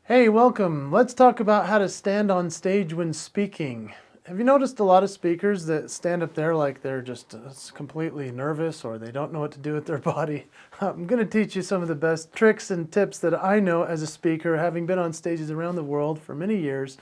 Hey, welcome. Let's talk about how to stand on stage when speaking. Have you noticed a lot of speakers that stand up there like they're just completely nervous or they don't know what to do with their body? I'm going to teach you some of the best tricks and tips that I know as a speaker, having been on stages around the world for many years.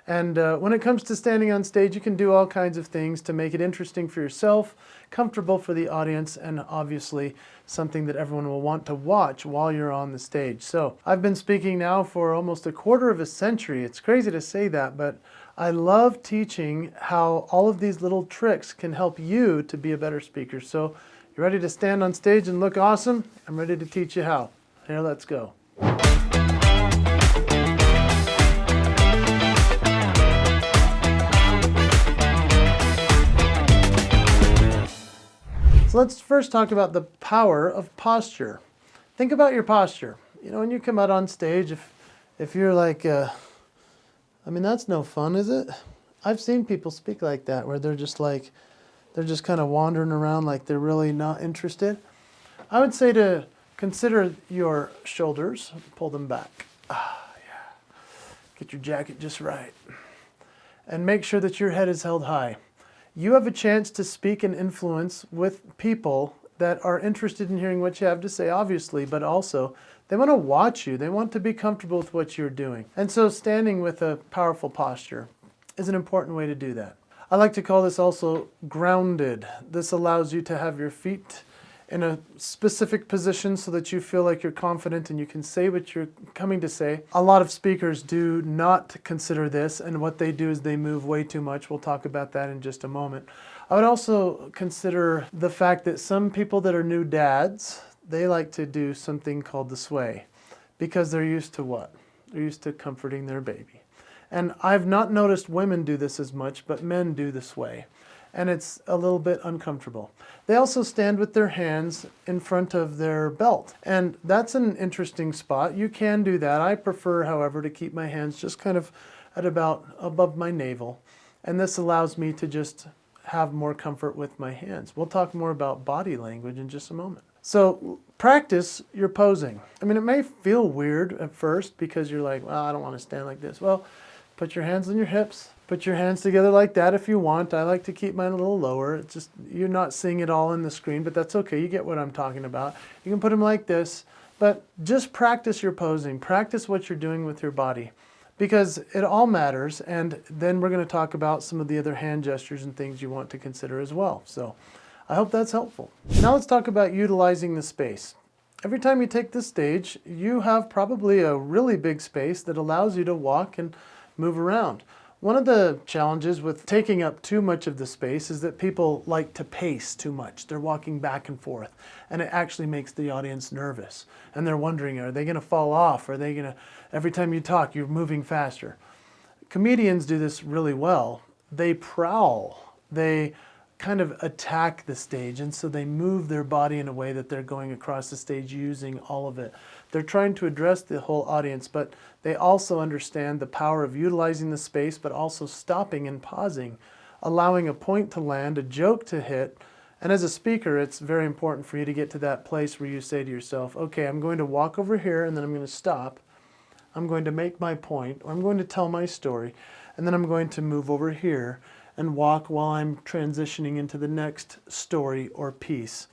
And when it comes to standing on stage, you can do all kinds of things to make it interesting for yourself, comfortable for the audience, and obviously something that everyone will want to watch while you're on the stage. So I've been speaking now for almost a quarter of a century. It's crazy to say that, but I love teaching how all of these little tricks can help you to be a better speaker. So you ready to stand on stage and look awesome? I'm ready to teach you how. Here, let's go. So let's first talk about the power of posture. Think about your posture. You know, when you come out on stage, if you're like, that's no fun, is it? I've seen people speak like that, where they're just kind of wandering around like they're really not interested. I would say to consider your shoulders, pull them back. Get your jacket just right. And make sure that your head is held high. You have a chance to speak and influence with people that are interested in hearing what you have to say, obviously, but also they want to watch you. They want to be comfortable with what you're doing. And so standing with a powerful posture is an important way to do that. I like to call this also grounded. This allows you to have your feet in a specific position so that you feel like you're confident and you can say what you're coming to say. A lot of speakers do not consider this, and what they do is they move way too much. We'll talk about that in just a moment. I would also consider the fact that some people that are new dads, they like to do something called the sway because they're used to what? They're used to comforting their baby. And I've not noticed women do this as much, but men do the sway. And it's a little bit uncomfortable. They also stand with their hands in front of their belt. And that's an interesting spot. You can do that. I prefer, however, to keep my hands just kind of at about above my navel. And this allows me to just have more comfort with my hands. We'll talk more about body language in just a moment. So practice your posing. I mean, it may feel weird at first because you're like, well, I don't want to stand like this. Well, put your hands on your hips. Put your hands together like that if you want. I like to keep mine a little lower. It's just, you're not seeing it all in the screen, but that's okay. You get what I'm talking about. You can put them like this, but just practice your posing. Practice what you're doing with your body because it all matters. And then we're going to talk about some of the other hand gestures and things you want to consider as well. So I hope that's helpful. Now let's talk about utilizing the space. Every time you take the stage, you have probably a really big space that allows you to walk and move around. One of the challenges with taking up too much of the space is that people like to pace too much. They're walking back and forth, and it actually makes the audience nervous. And they're wondering, are they going to fall off? Are they going to, every time you talk, you're moving faster. Comedians do this really well. They prowl. They kind of attack the stage, and so they move their body in a way that they're going across the stage using all of it. They're trying to address the whole audience, but they also understand the power of utilizing the space, but also stopping and pausing, allowing a point to land, a joke to hit. And as a speaker, it's very important for you to get to that place where you say to yourself, okay, I'm going to walk over here, and then I'm going to stop. I'm going to make my point, or I'm going to tell my story, and then I'm going to move over here and walk while I'm transitioning into the next story or piece.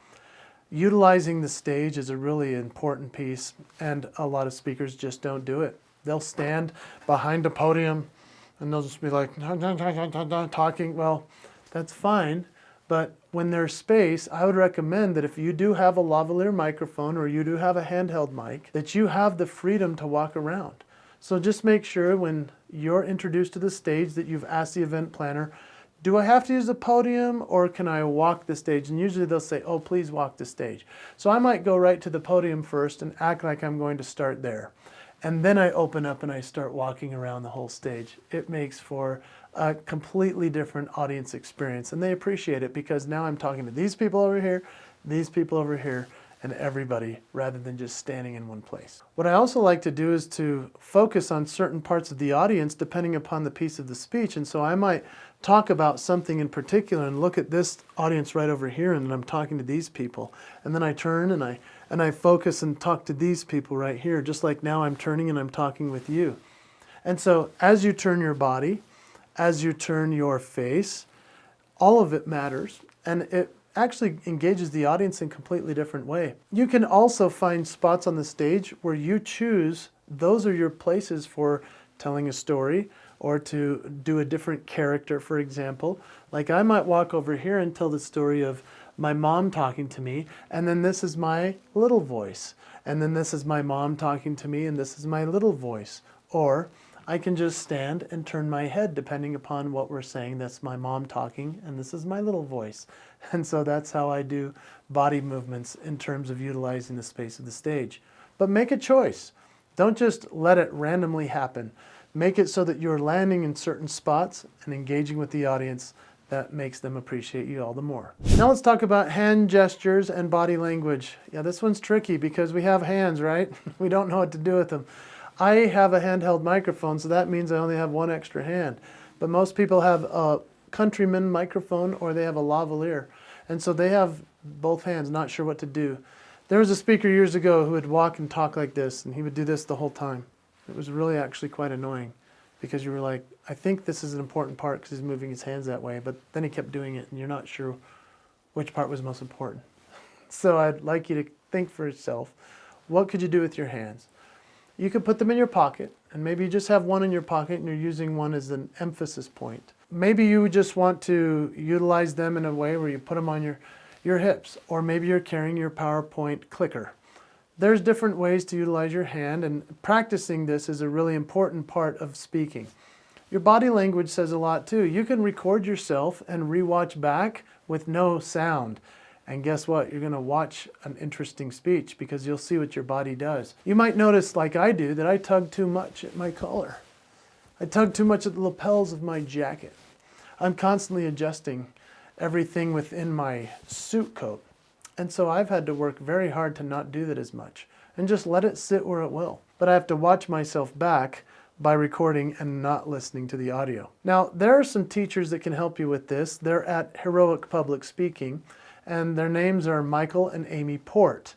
Utilizing the stage is a really important piece, and a lot of speakers just don't do it. They'll stand behind a podium and they'll just be like talking. Well, that's fine, but when there's space, I would recommend that if you do have a lavalier microphone or you do have a handheld mic, that you have the freedom to walk around. So just make sure when you're introduced to the stage that you've asked the event planner, do I have to use the podium or can I walk the stage? And usually they'll say, oh, please walk the stage. So I might go right to the podium first and act like I'm going to start there. And then I open up and I start walking around the whole stage. It makes for a completely different audience experience. And they appreciate it because now I'm talking to these people over here, and everybody, rather than just standing in one place. What I also like to do is to focus on certain parts of the audience depending upon the piece of the speech. And so I might talk about something in particular and look at this audience right over here, and then I'm talking to these people. And then I turn and and I focus and talk to these people right here, just like now I'm turning and I'm talking with you. And so as you turn your body, as you turn your face, all of it matters, and it actually engages the audience in a completely different way. You can also find spots on the stage where you choose those are your places for telling a story or to do a different character, for example. Like I might walk over here and tell the story of my mom talking to me, and then this is my little voice. And then this is my mom talking to me, and this is my little voice. Or I can just stand and turn my head depending upon what we're saying. That's my mom talking, and this is my little voice. And so that's how I do body movements in terms of utilizing the space of the stage. But make a choice. Don't just let it randomly happen. Make it so that you're landing in certain spots and engaging with the audience. That makes them appreciate you all the more. Now let's talk about hand gestures and body language. Yeah, this one's tricky because we have hands, right? We don't know what to do with them. I have a handheld microphone, so that means I only have one extra hand. But most people have a Countryman microphone or they have a lavalier. And so they have both hands, not sure what to do. There was a speaker years ago who would walk and talk like this, and he would do this the whole time. It was really actually quite annoying because you were like, I think this is an important part because he's moving his hands that way, but then he kept doing it and you're not sure which part was most important. So I'd like you to think for yourself, what could you do with your hands? You could put them in your pocket, and maybe you just have one in your pocket and you're using one as an emphasis point. Maybe you just want to utilize them in a way where you put them on your hips, or maybe you're carrying your PowerPoint clicker. There's different ways to utilize your hand, and practicing this is a really important part of speaking. Your body language says a lot too. You can record yourself and rewatch back with no sound. And guess what? You're going to watch an interesting speech because you'll see what your body does. You might notice, like I do, that I tug too much at my collar. I tug too much at the lapels of my jacket. I'm constantly adjusting everything within my suit coat. And so I've had to work very hard to not do that as much and just let it sit where it will. But I have to watch myself back by recording and not listening to the audio. Now, there are some teachers that can help you with this. They're at Heroic Public Speaking, and their names are Michael and Amy Port.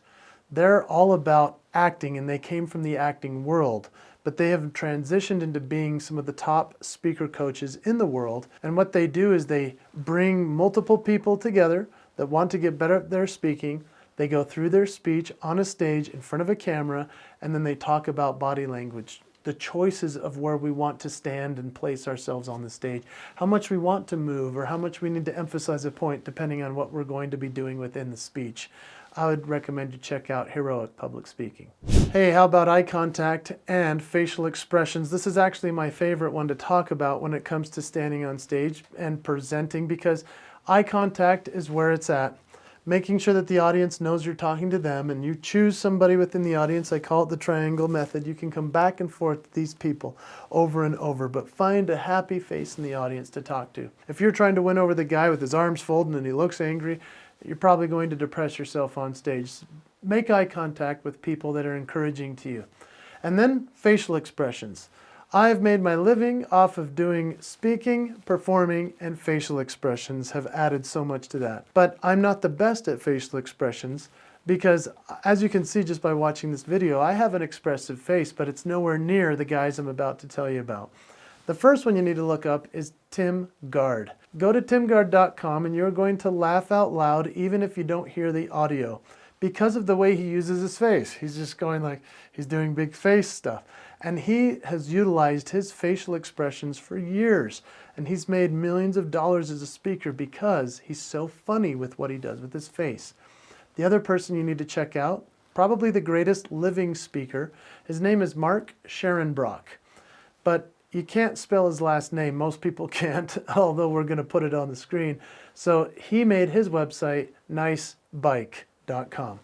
They're all about acting, and they came from the acting world, but they have transitioned into being some of the top speaker coaches in the world. And what they do is they bring multiple people together that want to get better at their speaking. They go through their speech on a stage in front of a camera, and then they talk about body language, the choices of where we want to stand and place ourselves on the stage, how much we want to move, or how much we need to emphasize a point depending on what we're going to be doing within the speech. I would recommend you check out Heroic Public Speaking. Hey, how about eye contact and facial expressions? This is actually my favorite one to talk about when it comes to standing on stage and presenting, because eye contact is where it's at. Making sure that the audience knows you're talking to them, and you choose somebody within the audience. I call it the triangle method. You can come back and forth with these people over and over, but find a happy face in the audience to talk to. If you're trying to win over the guy with his arms folded and he looks angry, you're probably going to depress yourself on stage. Make eye contact with people that are encouraging to you. And then facial expressions. I've made my living off of doing speaking, performing, and facial expressions have added so much to that. But I'm not the best at facial expressions because, as you can see just by watching this video, I have an expressive face, but it's nowhere near the guys I'm about to tell you about. The first one you need to look up is Tim Gard. Go to timgard.com and you're going to laugh out loud even if you don't hear the audio because of the way he uses his face. He's just going like, he's doing big face stuff. And he has utilized his facial expressions for years. And he's made millions of dollars as a speaker because he's so funny with what he does with his face. The other person you need to check out, probably the greatest living speaker, his name is Mark Scherenbrock. But you can't spell his last name. Most people can't, although we're going to put it on the screen. So he made his website nicebike.com.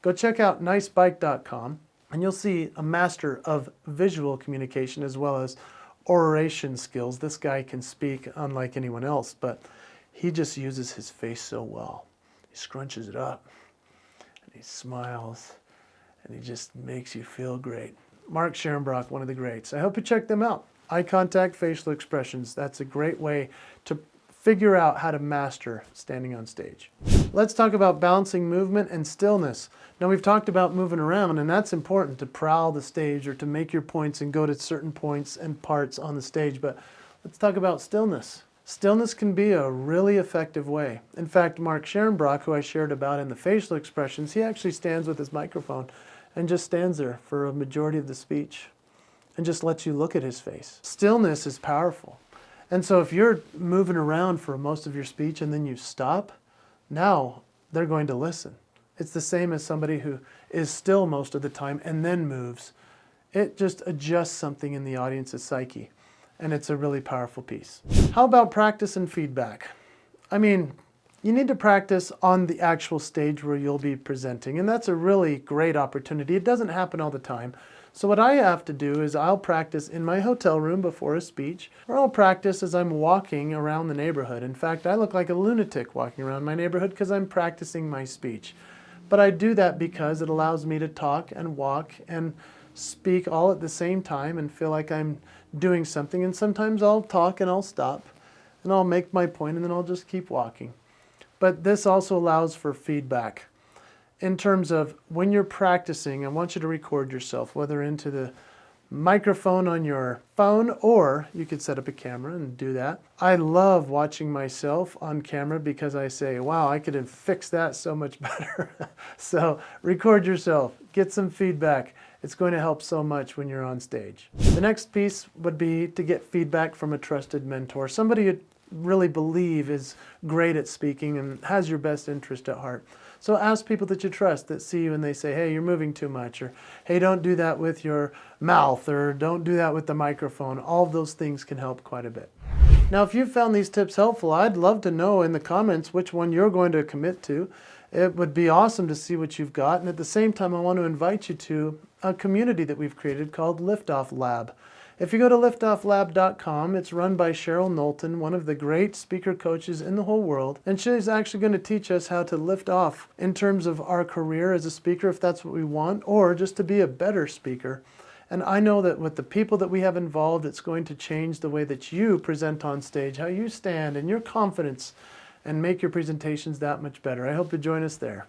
Go check out nicebike.com. And you'll see a master of visual communication as well as oration skills. This guy can speak unlike anyone else, but he just uses his face so well. He scrunches it up, and he smiles, and he just makes you feel great. Mark Scherenbrock, one of the greats. I hope you check them out. Eye contact, facial expressions. That's a great way to figure out how to master standing on stage. Let's talk about balancing movement and stillness. Now we've talked about moving around, and that's important to prowl the stage or to make your points and go to certain points and parts on the stage, but let's talk about stillness. Stillness can be a really effective way. In fact, Mark Scherenbrock, who I shared about in the facial expressions, he actually stands with his microphone and just stands there for a majority of the speech and just lets you look at his face. Stillness is powerful. And so if you're moving around for most of your speech and then you stop, now they're going to listen. It's the same as somebody who is still most of the time and then moves. It just adjusts something in the audience's psyche, and it's a really powerful piece. How about practice and feedback? I mean, you need to practice on the actual stage where you'll be presenting, and that's a really great opportunity. It doesn't happen all the time. So what I have to do is I'll practice in my hotel room before a speech, or I'll practice as I'm walking around the neighborhood. In fact, I look like a lunatic walking around my neighborhood because I'm practicing my speech. But I do that because it allows me to talk and walk and speak all at the same time and feel like I'm doing something. And sometimes I'll talk and I'll stop and I'll make my point and then I'll just keep walking. But this also allows for feedback. In terms of when you're practicing, I want you to record yourself, whether into the microphone on your phone, or you could set up a camera and do that. I love watching myself on camera because I say, wow, I could have fixed that so much better. So record yourself, get some feedback. It's going to help so much when you're on stage. The next piece would be to get feedback from a trusted mentor, somebody you really believe is great at speaking and has your best interest at heart. So ask people that you trust, that see you and they say, hey, you're moving too much, or hey, don't do that with your mouth, or don't do that with the microphone. All of those things can help quite a bit. Now, if you found these tips helpful, I'd love to know in the comments which one you're going to commit to. It would be awesome to see what you've got. And at the same time, I want to invite you to a community that we've created called Liftoff Lab. If you go to liftofflab.com, it's run by Cheryl Knowlton, one of the great speaker coaches in the whole world. And she's actually going to teach us how to lift off in terms of our career as a speaker, if that's what we want, or just to be a better speaker. And I know that with the people that we have involved, it's going to change the way that you present on stage, how you stand, and your confidence, and make your presentations that much better. I hope you join us there.